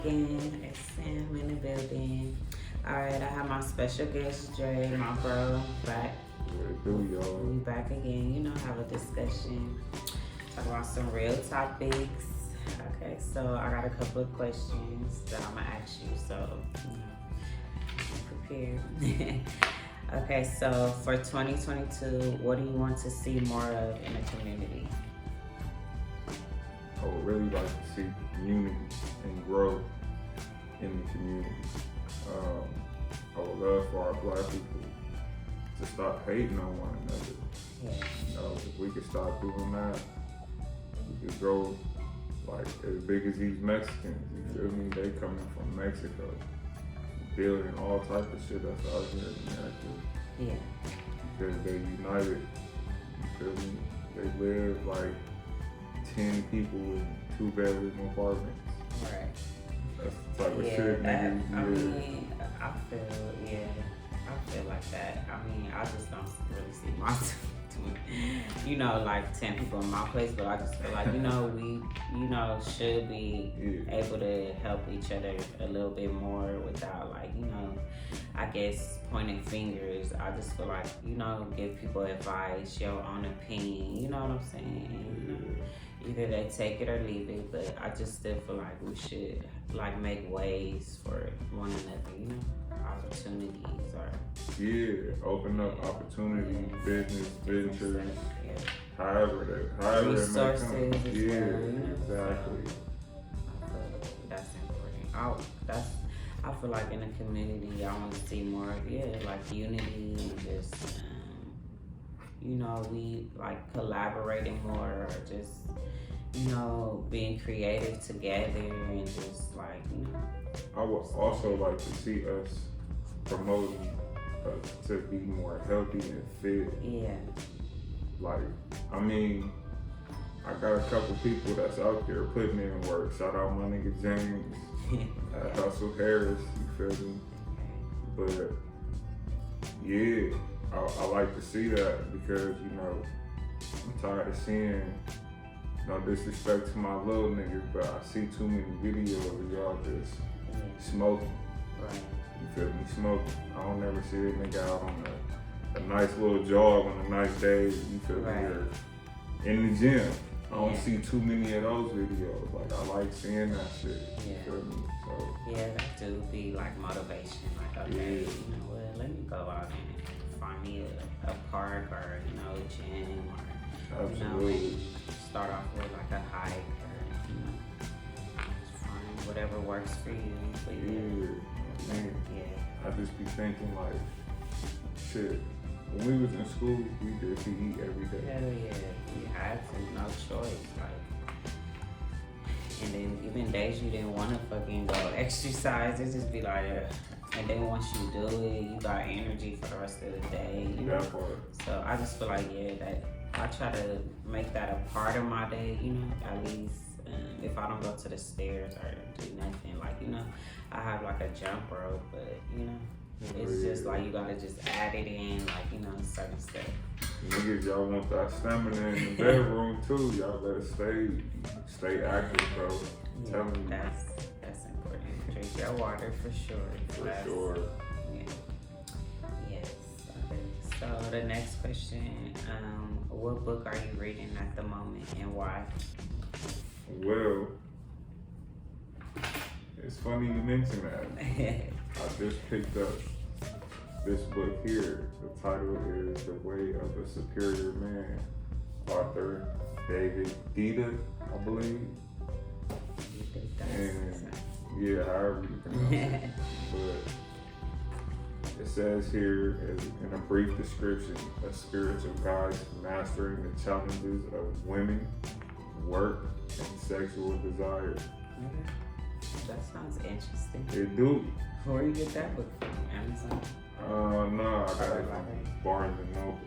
again. It's Sam in the building. Alright, I have my special guest, Dre, my bro, back. We back again, have a discussion. Talk about some real topics. Okay, so I got a couple of questions that I'm gonna ask you, so be prepared. Okay, so for 2022, what do you want to see more of in the community? I would really like to see unity and growth in the community. I would love for our black people to stop hating on one another. Yeah. If we could stop doing that, we could grow like as big as these Mexicans. You feel me? They coming from Mexico, building all type of shit that's out here in America. Yeah. Because they're united. You feel me? They live like 10 people in 2-bedroom apartments. Right. That's the type of shit niggas I feel like that. I just don't really see myself doing, like 10 people in my place, but I just feel like, we, should be able to help each other a little bit more without I guess pointing fingers. I just feel like, give people advice, your own opinion, you know what I'm saying? Either they take it or leave it, but I just still feel like we should make ways for one another, opportunities or open up opportunities, business ventures, yeah. however resources it may come. Exactly. Exactly. I feel that's important. I feel like in the community, I want to see more of unity and just we collaborating more, or just being creative together and just I would also like to see us promoting to be more healthy and fit. Yeah. I got a couple people that's out there putting in work. Shout out my nigga James at Hustle Harris, you feel me? But I like to see that because, I'm tired of seeing, no disrespect to my little niggas, but I see too many videos of y'all just smoking. Right. You feel me? Smoking. I don't ever see a nigga out on a nice little jog on a nice day, you feel me? Or in the gym. I don't see too many of those videos. I like seeing that shit. You feel me? So, that do be motivation. Okay, let me go out and find me a park or, a gym or, absolutely. Start off with a hike or, just find whatever works for you. But I just be thinking shit. When we was in school, we did PE every day. Hell yeah, we had to, no choice. And then even days you didn't want to fucking go exercise, it just be and then once you do it, you got energy for the rest of the day. That part. So I just feel that I try to make that a part of my day, at least if I don't go to the stairs or do nothing, I have a jump rope, but it's just you gotta just add it in, certain steps. Niggas, y'all want that stamina in the bedroom too. Y'all better stay active, bro. Tell me. That's important. Drink your water for sure. For sure. Yeah. Yes. Okay. So the next question, what book are you reading at the moment and why? Well, it's funny you mention that. I just picked up this book here. The title is The Way of a Superior Man. Author David Dita, I believe. And however you pronounce it. But it says here in a brief description, a spiritual guide to mastering the challenges of women, work, and sexual desire. That sounds interesting. It do. Where you get that book from? Amazon? No, I got it from Barnes and Nobles.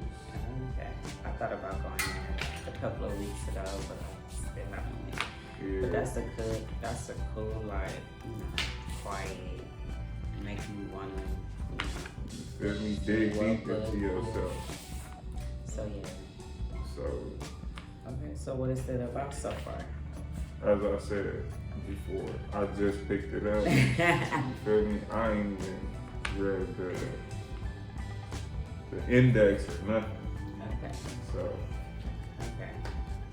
Okay. I thought about going there a couple of weeks ago, but I still haven't went. Yeah. But that's a cool, quiet, make you wanna, Feel me? Dig deep into yourself. So So. Okay, so what is it about so far? As I said, before. I just picked it up. You feel me? I ain't even read the index or nothing. Okay. So Okay.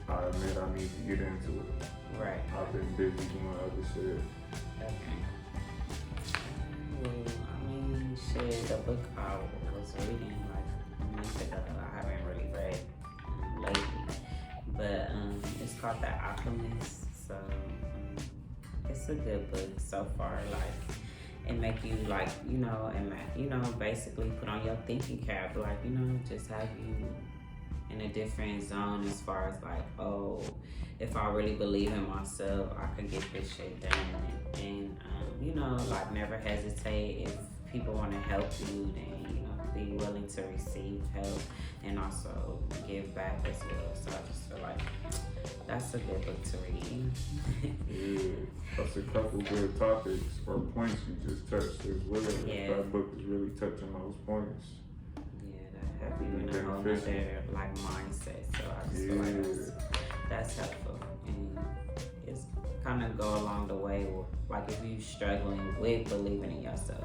I admit I need to get into it. Right. I've been busy doing other shit. Okay. Well, I mean, shit, the book I was reading like a month ago, I haven't really read lately, but it's called The Alchemist. So it's a good book so far. Like it make you like basically put on your thinking cap, like just have you in a different zone as far as like, oh, if I really believe in myself, I can get this shit done. And like never hesitate if people want to help you, then be willing to receive help and also give back as well. So I just feel like that's a good book to read. Yeah, that's a couple good topics or points you just touched as well. Yeah. That book is really touching those points. Yeah, that have you in a whole other like mindset. So I just feel like that's helpful. And it's kind of go along the way with, like if you struggling with believing in yourself,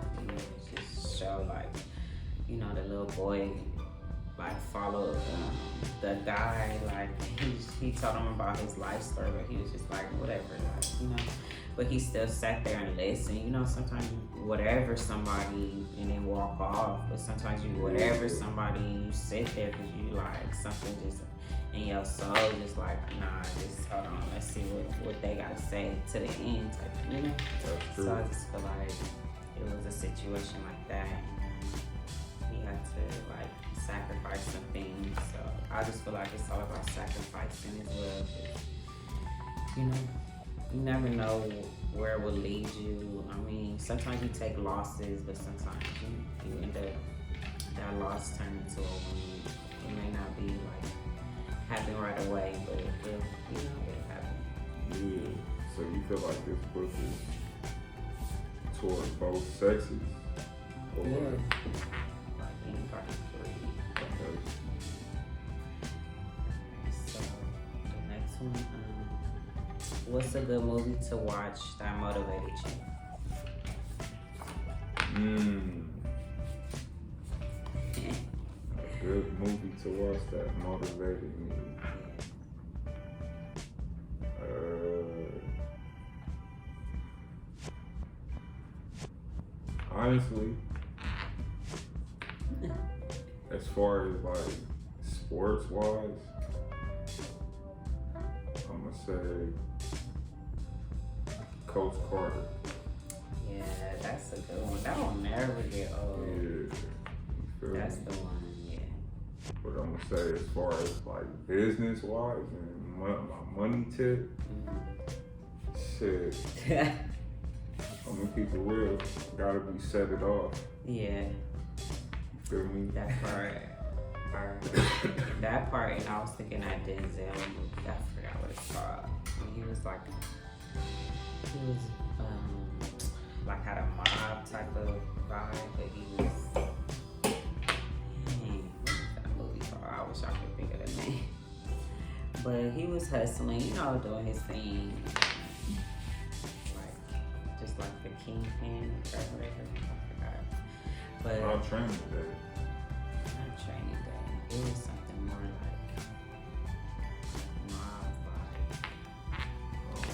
just show like, the little boy like followed the guy, like he told him about his life story, but he was just like whatever, like but he still sat there and listened. Sometimes whatever somebody and then walk off, but sometimes you whatever somebody you sit there because you like something just in your soul just like, nah, just hold on, let's see what they gotta say to the end type, That's true. So I just feel like it was a situation like that. He had to like sacrifice some things. So I just feel like it's all about sacrificing as well. You never know where it will lead you. I mean, sometimes you take losses, but sometimes you end up that loss turn into a win. It may not be like happen right away, but it'll happen. Yeah. So you feel like this book is toward both sexes? Or Yeah. Like anybody can read. Okay. So the next one, what's a good movie to watch that motivated you? A good movie to watch that motivated me. Honestly, as far as like sports wise, I'm gonna say Coach Carter. Yeah, that's a good one. That will never get old. Yeah, you feel That's me? the one, yeah. But I'm gonna say as far as like business wise and my money tip, shit. I'm gonna keep it real. Gotta be set it off. Yeah, Feel me? that part. That part, and I was thinking that Denzel movie. I forgot what it's called. And he was like had a mob type of vibe, but he was. What was that movie called? I wish I could think of the name. But he was hustling, doing his thing. Just like the Kingpin or whatever. I forgot. But Not Training Day. not Training Day. It was something more like mob vibe.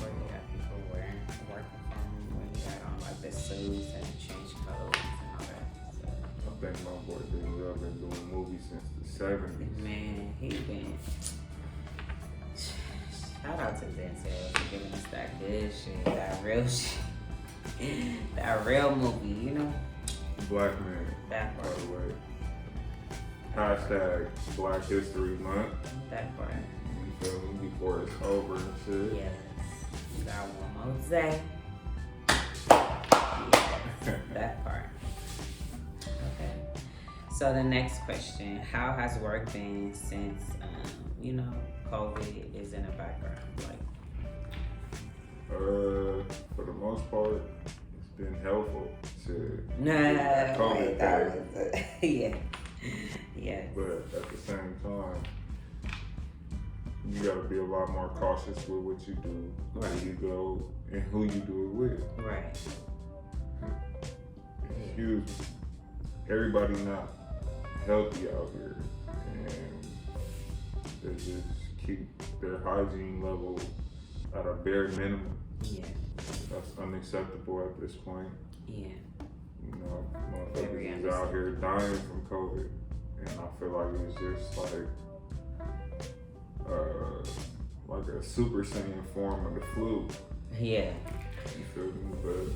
Where you got people working for him, when you got on like the suits and the trench coats and all that. So, I think my boy Denzel been doing movies since the 70s. man, he been. Shout out to Denzel for giving us that good shit, that real shit. That real movie, Black man, That by part. the way. Hashtag Black History Month. That part. You feel me? Before it's over and shit. Yes. You got one more day. Yes, that part. Okay. So the next question: how has work been since COVID is in the background? For the most part, it's been helpful. Shit. Nah, COVID that was yeah. Yeah. But at the same time, you gotta be a lot more cautious with what you do, where you go, and who you do it with. Right. Excuse me. Everybody not healthy out here, and they just keep their hygiene level at a bare minimum. Yeah. That's unacceptable at this point. Yeah. You know, motherfuckers is out here dying from COVID, and I feel like it's just like a Super Saiyan form of the flu. Yeah. You feel me? But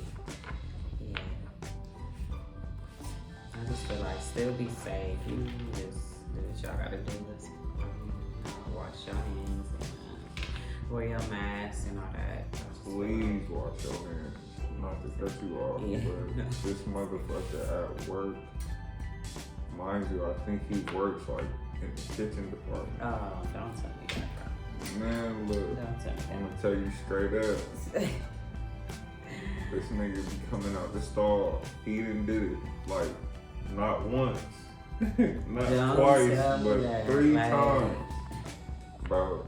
yeah. I just feel like still be safe. You just do what y'all gotta do. Wash your hands and wear your mask and all that. Please wash your hands. Not to cut you off, but this motherfucker at work, mind you, I think he works like in the kitchen department. Oh, don't tell me that, bro. Man, look, Don't tell me I'm gonna tell you straight up. This nigga be coming out the stall. He done did it like not once, not don't twice, but that, 3 man. times, bro.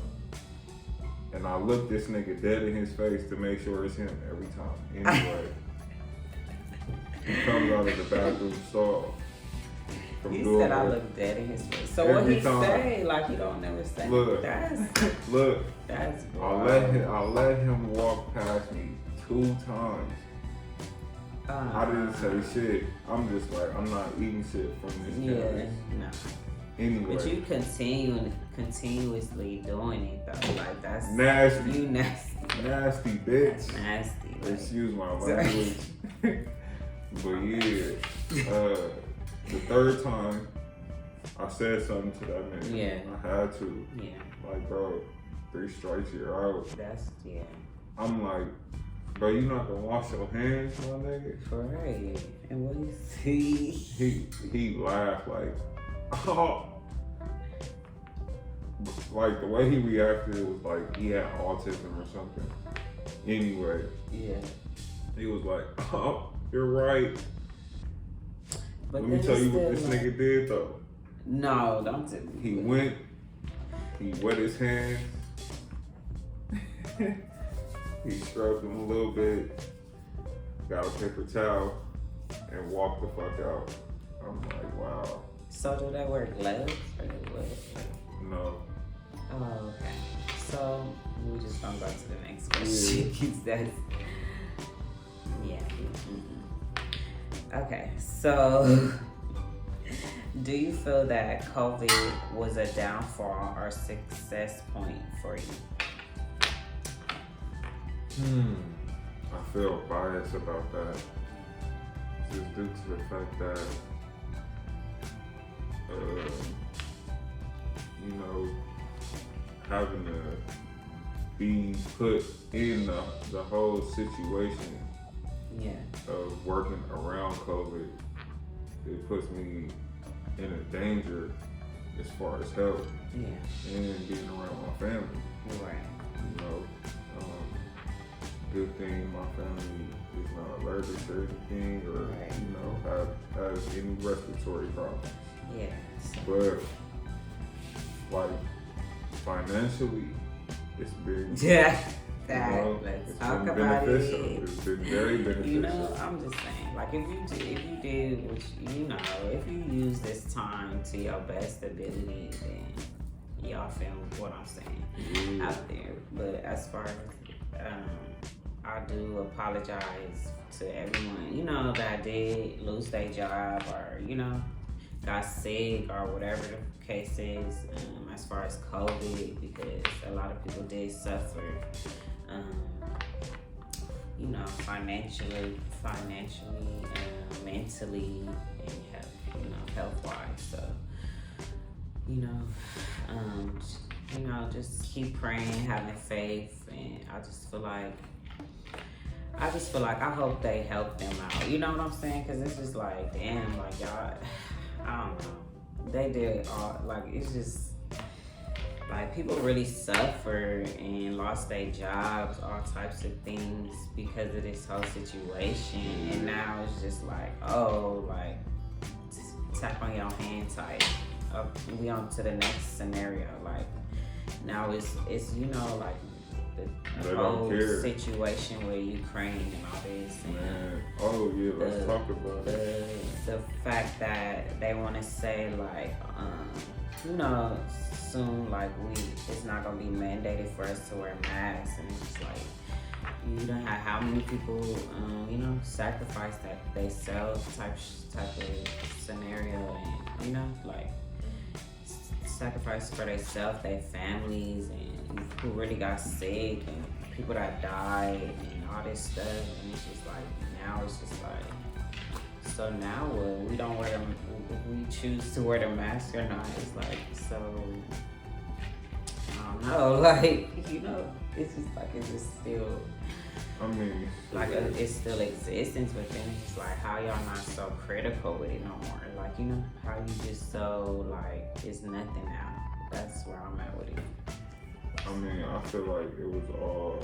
And I look this nigga dead in his face to make sure it's him every time. Anyway, he comes out of the bathroom stall. He said I look dead in his face. So what he say? Like he don't never say. Look, look. That's I let him walk past me 2 times. I didn't say shit. I'm just like, I'm not eating shit from this cabbage. No. Anyway. But you continuously doing it though. Like that's nasty. You nasty. Nasty bitch. That's nasty. Like, excuse my language. But yeah, the 3rd time I said something to that man. Yeah. I had to. Yeah. Like, bro, 3 strikes, you're out. That's yeah. I'm like, bro, you not gonna wash your hands, my nigga? Right. And what you see? He laughed like, oh. Like the way he reacted, it was like he had autism or something. Anyway. Yeah. He was like, oh, you're right. But let me tell you what this nigga did though. No, don't tell me. He went, he wet his hands. He scrubbed them a little bit, got a paper towel, and walked the fuck out. I'm like, wow. So do they wear gloves or what? No. Oh, okay. So we just gonna go to the next question. That's yeah. Mm-hmm. Okay, so do you feel that COVID was a downfall or success point for you? I feel biased about that. Just due to the fact that, you know, having to be put in the whole situation of working around COVID, it puts me in a danger as far as health and being around my family. Right. You know, good thing my family is not allergic to anything or you know has any respiratory problems. Yeah. But like financially, it's been Let's talk about it. It's been very beneficial. You know, I'm just saying, like if you did what you know, if you use this time to your best ability, then y'all feel what I'm saying out there. But as far as I do apologize to everyone, you know, that did lose their job or, you know, got sick or whatever the case is, as far as COVID, because a lot of people did suffer, you know, financially, mentally, and health-wise. So, you know, just keep praying, having faith, and I just feel like I hope they help them out. You know what I'm saying? Because it's just like, damn, like y'all, I don't know. They did all, like, it's just, like, people really suffer and lost their jobs, all types of things because of this whole situation. And now it's just like, oh, like, tap on your hand tight. We on to the next scenario. Like, now it's you know, like, the whole situation with Ukraine and all this. And, man, oh yeah, let's talk about it. The fact that they want to say like, you know, soon like it's not gonna be mandated for us to wear masks, and it's just like you don't have how many people, you know, sacrifice that they sell type of scenario, and you know, like sacrifice for themselves, their families, and who really got sick, and people that died, and all this stuff, and it's just like now it's just like, so now what? We don't wear them. We choose to wear the mask or not. It's like, so I don't know, like, you know, it's just like it's just still. I mean, like it's still existence, but then it's just like how y'all not so critical with it no more. Like, you know, how you just so like it's nothing now. That's where I'm at with it. I mean, I feel like it was all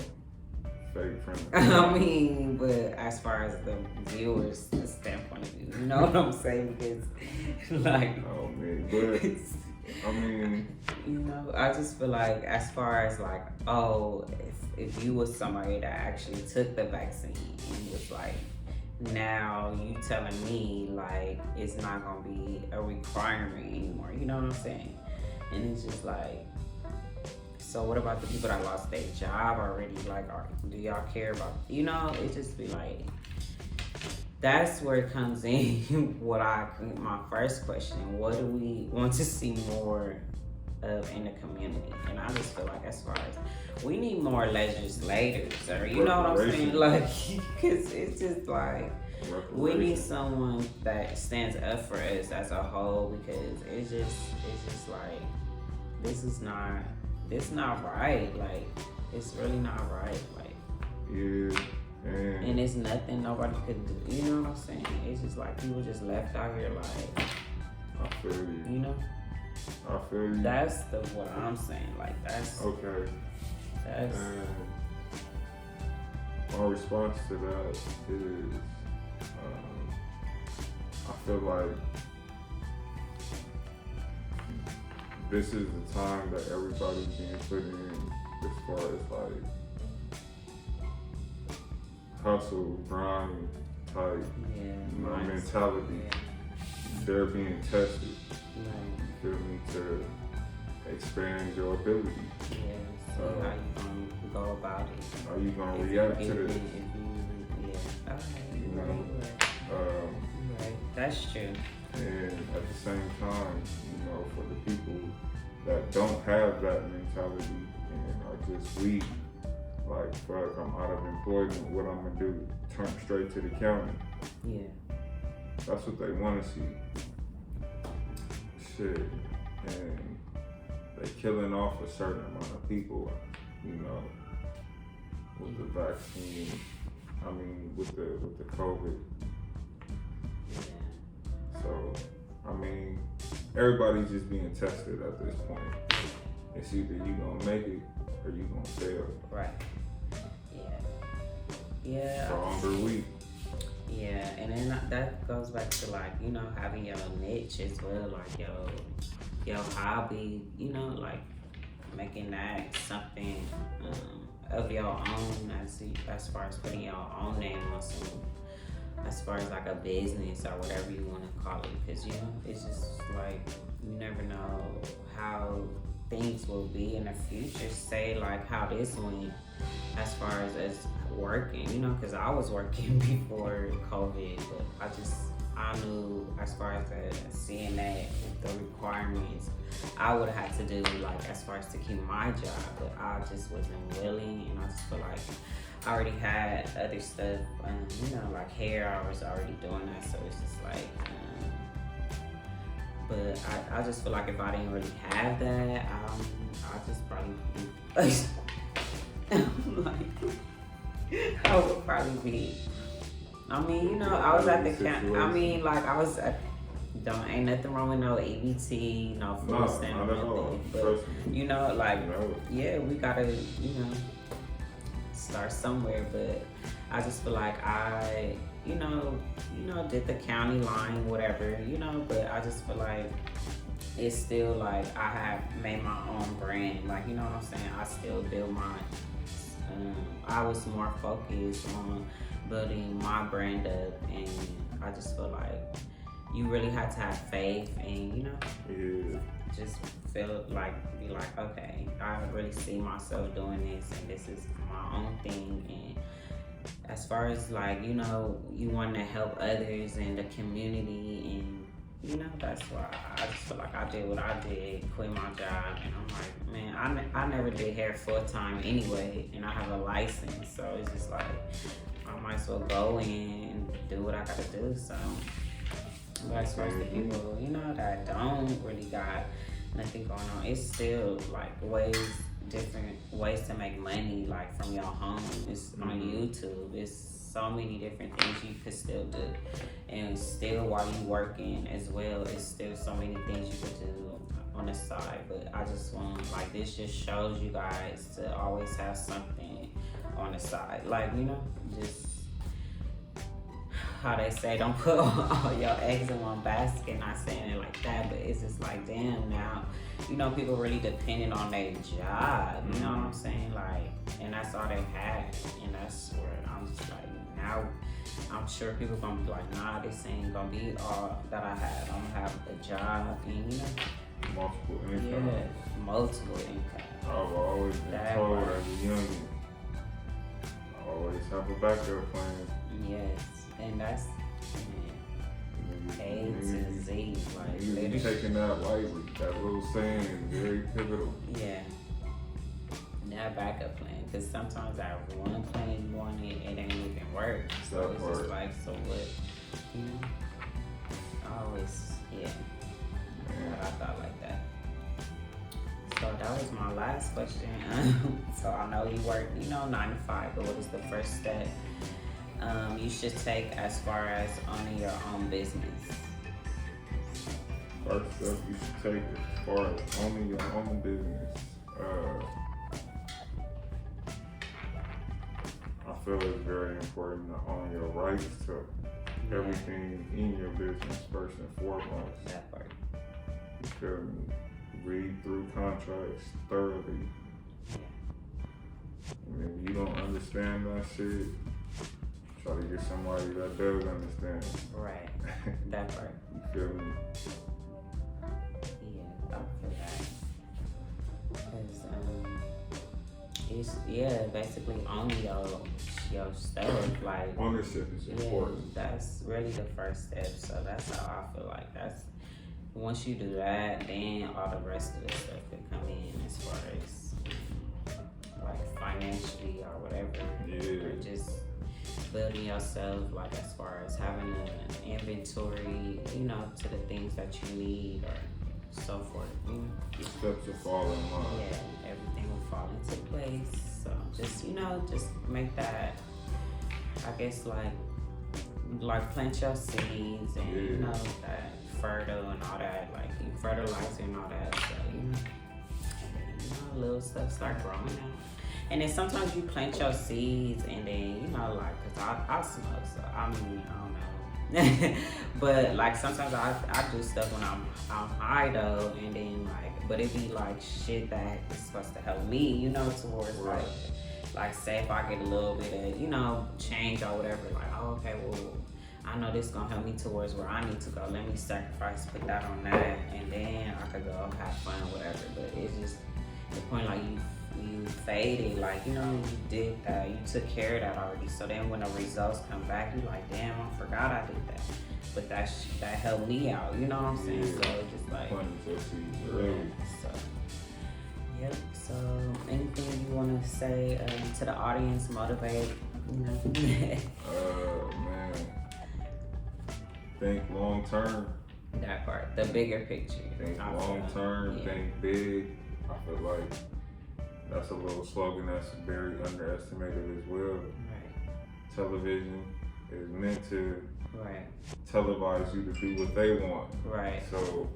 fake friendly. I mean, but as far as the viewers' standpoint of view, you know what I'm saying? Because like, oh man, but I mean, you know, I just feel like as far as like, oh, if you was somebody that actually took the vaccine and was like, now you telling me like it's not gonna be a requirement anymore, you know what I'm saying? And it's just like, so what about the people that lost their job already? Like, do y'all care about, you know, it just be like, that's where it comes in. My first question, what do we want to see more of in the community? And I just feel like as far as, we need more legislators, or you know what I'm saying? Like, cause it's just like, we need someone that stands up for us as a whole, because it's just like, this not right. Like, it's really not right. Like, yeah. And it's nothing nobody could do. You know what I'm saying? It's just like people just left out here like, I feel you. You know? I feel you. That's what I'm saying. Like, that's okay. That's my response to that is, I feel like this is the time that everybody's being put in as far as like hustle, grind type mentality. Yeah. They're being tested. Right. You feel me? To expand your ability. Yeah. So how you gonna go about it? How you gonna react to this? Yeah. Okay. You know. Right. That's true. And at the same time, you know, for the people that don't have that mentality and are just weak, like, fuck, I'm out of employment, what I'm gonna do? Turn straight to the county. Yeah. That's what they wanna see. Shit. And they killing off a certain amount of people, you know, with the vaccine. I mean, with the COVID. Yeah. So, I mean, everybody's just being tested at this point. It's either you gonna make it or you gonna fail. Right. Yeah. Yeah. Strong or weak. Yeah, and then that goes back to like, you know, having your niche as well, like your hobby, you know, like making that something of your own, as far as putting your own name on some, as far as like a business or whatever you want to call it, because you know, it's just like you never know how things will be in the future. Say like how this went as far as us working, you know, because I was working before COVID, but I knew as far as seeing that the requirements I would have had to do, like as far as to keep my job, but I just wasn't willing, and I just feel like I already had other stuff, you know, like hair, I was already doing that, so it's just like, but I just feel like if I didn't really have that, I just probably like, I would probably be, I mean, you know, I was at the camp, I mean, like, I was at, ain't nothing wrong with no EBT, no food stamp, nothing, but, you know, like, yeah, we gotta, you know, start somewhere, but I just feel like I, you know, did the county line, whatever, you know, but I just feel like it's still like I have made my own brand, like, you know what I'm saying? I still build I was more focused on building my brand up, and I just feel like you really have to have faith and, you know, just feel like, be like, okay, I really see myself doing this, and this is my own thing. And as far as like, you know, you want to help others in the community, and you know, that's why I just feel like I did what I did, quit my job, and I'm like, man, I never did hair full time anyway, and I have a license, so it's just like, I might as well go in and do what I gotta do. So, but as far as the people, you know, that don't really got nothing going on, it's still like different ways to make money, like from your home. It's on YouTube. It's so many different things you could still do, and still while you working as well, it's still so many things you could do on the side. But I just want, like, this just shows you guys to always have something on the side, like, you know, just how they say, don't put all your eggs in one basket. Not saying it like that, but it's just like, damn, now, you know, people really depending on their job, you know what I'm saying? Like, and that's all they had, and that's where I'm just like, now I'm sure people gonna be like, nah, this ain't gonna be all that I have. I'm gonna have a job, and you know, multiple income. Yeah, multiple income. I've always been told as a youngin', always have a backup plan. Yes, and that's A to Z, like you taking that lightly. That little saying is very pivotal. Yeah, that backup plan, because sometimes that one plan you want it ain't even work. So it's just like, so what? You know, I always, but I thought like that. So that was my last question. So I know you work, you know, 9 to 5, but what is the first step you should take as far as owning your own business? First step you should take as far as owning your own business. I feel it's very important to own your rights to everything in your business first and foremost. That part. You feel me? Read through contracts thoroughly. And if you don't understand that shit, try to get somebody that does understand. Right. That part. You feel me? Yeah, I feel that. Because it's basically owning your stuff. Like, ownership is important. That's really the first step. So that's how I feel like once you do that, then all the rest of the stuff can come in as far as like financially or whatever. Yeah. Or just building yourself, like as far as having an inventory, you know, to the things that you need or so forth. You know? The steps will fall in line. Yeah, everything will fall into place. So just, you know, just make that, I guess, like plant your seeds and you know, that fertile and all that, like you fertilizer and all that, so you know, little stuff start growing out. And then sometimes you plant your seeds and then, you know, like, cause I smoke, so I mean, I don't know. But like sometimes I do stuff when I'm high though, and then like, but it be like shit that is supposed to help me, you know, towards like say if I get a little bit of, you know, change or whatever, like, oh, okay, well, I know this gonna help me towards where I need to go. Let me sacrifice, put that on that, and then I could go have fun, whatever. But it's just the point, like you faded, like, you know, you did that, you took care of that already. So then when the results come back, you like, damn, I forgot I did that. But that helped me out, you know what I'm saying? So it's just like, so yep. So anything you wanna say to the audience, motivate, you know? Man. Think long term. That part, the bigger picture. Think long term, think big. I feel like that's a little slogan that's very underestimated as well. Right. Television is meant to televise you to do what they want. Right. So,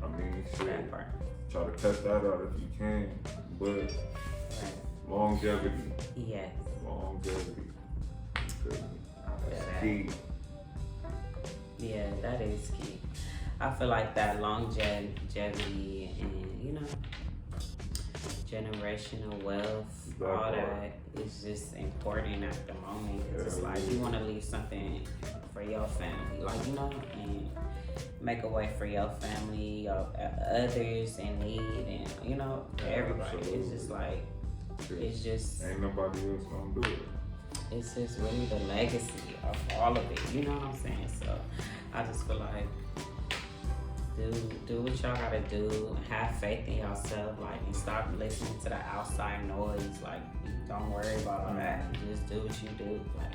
I mean, shit, that part. Try to cut that out if you can, but longevity. Yes. Longevity. That's key. Yeah, that is key. I feel like that longevity and, you know, generational wealth, all that is just important at the moment. It's like you want to leave something for your family, like, you know, and make a way for your family, your others in need, and, you know, everybody. Absolutely. It's just like, it's just ain't nobody else gonna do it. It's just really the legacy of all of it, you know what I'm saying? So I just feel like do what y'all gotta do, have faith in yourself, like, and stop listening to the outside noise. Like, don't worry about all that. Just do what you do, like,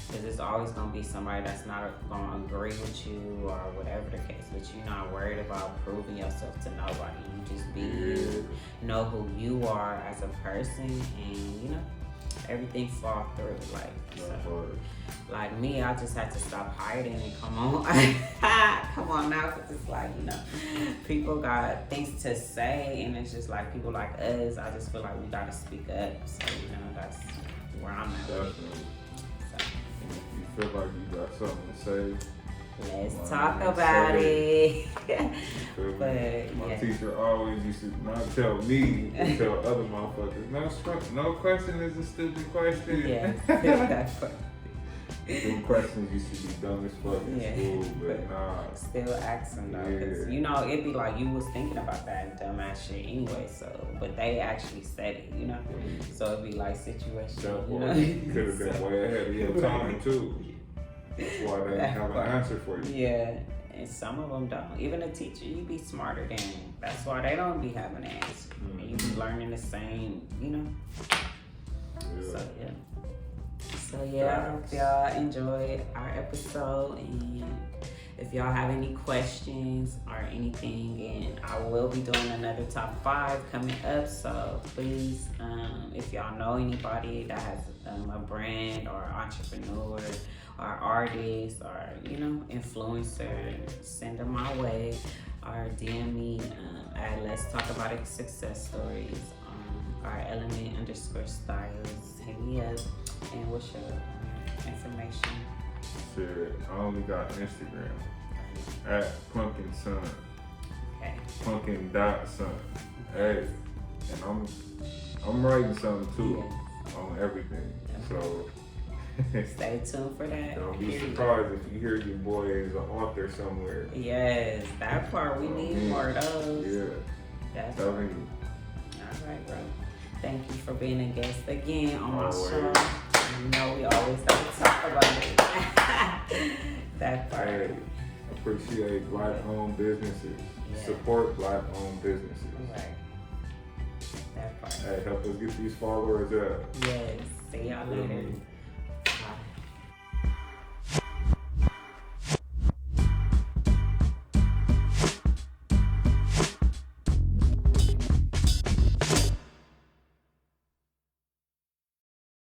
because there's always gonna be somebody that's not gonna agree with you or whatever the case, but you're not worried about proving yourself to nobody. You just be you, know who you are as a person, and, you know, everything fall through. Like, so, like me, I just had to stop hiding and come on come on now, because it's like, you know, people got things to say, and it's just like people like us, I just feel like we gotta speak up. So, you know, that's where I'm at. Definitely. So, you feel like you got something to say, let's talk about it. But my teacher always used to not tell me, but tell other motherfuckers, no question is a stupid question. Yes. Them questions used to be dumb as fuck in school, but nah. Still asking though, because you know, it'd be like you was thinking about that dumbass shit anyway, so, but they actually said it, you know? So it'd be like situational, you know? You could have been way ahead of your time too. That's why they didn't have an answer for you. Yeah, and some of them don't. Even a teacher, you be smarter than them. That's why they don't be having an answer. And you be learning the same, you know? So yeah, I hope y'all enjoyed our episode, and if y'all have any questions or anything, and I will be doing another top 5 coming up, so please, if y'all know anybody that has a brand or entrepreneur or artist or, you know, influencer, send them my way or DM me at Let's Talk About It Success Stories, our element_styles. Hit me up. And what's your information? Shit, I only got Instagram at Pumpkin Sun. Okay. Pumpkin.sun. Hey, and I'm writing something too on everything. So stay tuned for that. Don't be surprised if you hear your boy is an author somewhere. Yes, that part we need more of those. Yeah. That's telling you. All right, bro. Thank you for being a guest again on my show. You know we always have to talk about it. That part. Hey, appreciate Black-owned businesses. Yeah. Support Black-owned businesses. Right. That part. Hey, help us get these followers up. Yes. See y'all later.